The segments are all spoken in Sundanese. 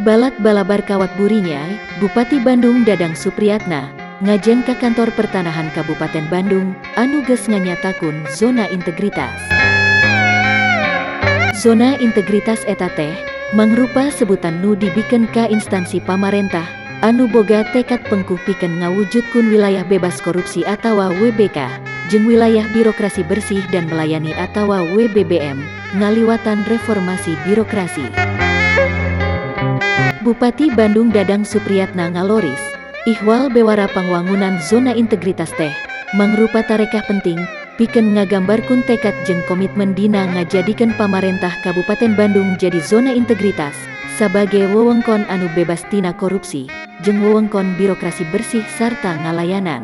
Balak balabar kawat burinya, Bupati Bandung Dadang Supriyatna, ngajen ke kantor pertanahan Kabupaten Bandung, anu geus nganyatakeun zona integritas. Zona integritas eta teh, mangrupa sebutan nu dibikeun ka instansi pamarentah, anu boga tekad pengkuh pikeun ngawujudkeun wilayah bebas korupsi atawa WBK, jeung wilayah birokrasi bersih dan melayani atawa WBBM, ngaliwatan reformasi birokrasi. Bupati Bandung Dadang Supriyatna ngaloris, ihwal bewara pangwangunan zona integritas teh, mangrupa tarekah penting, pikeun ngagambarkeun tekad jeung komitmen dina ngajadikeun pamarentah Kabupaten Bandung jadi zona integritas, sebagai wewengkon anu bebas tina korupsi, jeung wewengkon birokrasi bersih sarta ngalayanan.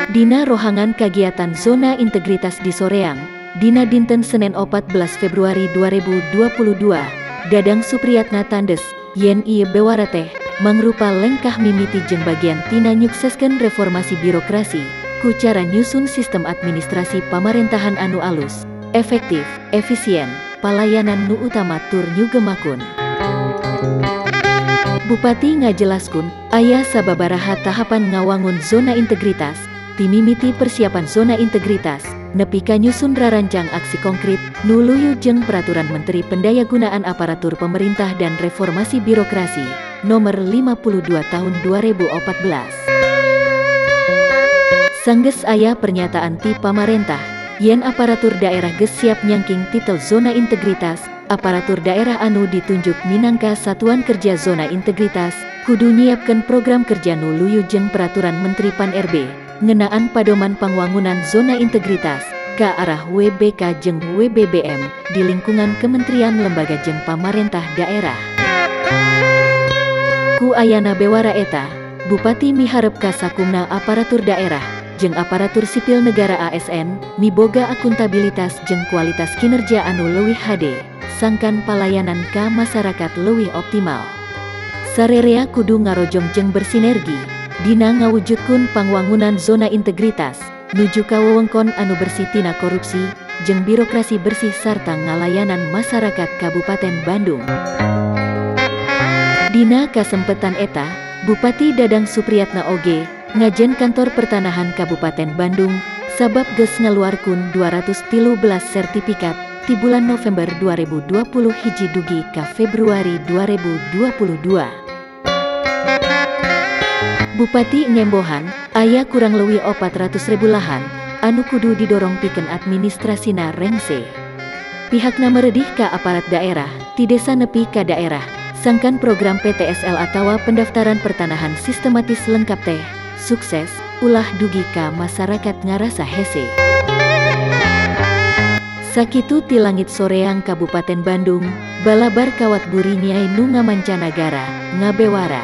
Dina rohangan kagiatan zona integritas di Soreang, dina dinten Senin 14 Februari 2022, Dadang Supriyatna tandes, yen ieu bewara teh, mangrupa lengkah mimiti jeung bagian tina nyukseskeun reformasi birokrasi, ku cara nyusun sistem administrasi pamarentahan anu alus, efektif, efisien, palayanan nu utama tur nyugemakun. Bupati ngajelaskeun, aya sababaraha tahapan ngawangun zona integritas, timimiti persiapan zona integritas, nepi ka nyusun rarancang aksi konkret, nu luyu jeung Peraturan Menteri Pendayagunaan Aparatur Pemerintah dan Reformasi Birokrasi, Nomor 52 Tahun 2014. Sanggeus aya pernyataan ti pamarentah, yen aparatur daerah geus siap nyangking titel zona integritas, aparatur daerah anu ditunjuk minangka satuan kerja zona integritas, kudu nyiapkeun program kerja nu luyu jeung Peraturan Menteri Pan-RB, ngenaan padoman pangwangunan zona integritas, ka arah WBK jeung WBBM, di lingkungan kementerian lembaga jeung pamarentah daerah. Ku ayana bewara eta, Bupati miharep ka sakumna aparatur daerah, jeung aparatur sipil negara ASN, miboga akuntabilitas jeung kualitas kinerja anu leuwih hade, sangkan palayanan ka masyarakat leuwih optimal. Sarerea kudu ngarojong jeung bersinergi, dina ngawujudkeun pangwangunan zona integritas, nuju ka wewengkon anu bersih tina korupsi, jeung birokrasi bersih sarta ngalayanan masyarakat Kabupaten Bandung. Dina kasempetan eta, Bupati Dadang Supriyatna oge, ngajen kantor pertanahan Kabupaten Bandung, sabab geus ngaluarkeun 213 sertifikat, di bulan November 2020 hiji dugi ka Februari 2022. Bupati ngembohan, aya kurang leuwih 400.000 lahan, anu kudu didorong pikeun administrasina rengse. Pihakna meredih ka aparat daerah, ti desa nepi ka daerah, sangkan program PTSL atawa pendaftaran pertanahan sistematis lengkap teh, sukses, ulah dugi ka masyarakat ngarasa hese. Sakitu ti langit Soreang Kabupaten Bandung, balabar kawat buri nyai nu ngamancanagara, ngabewara.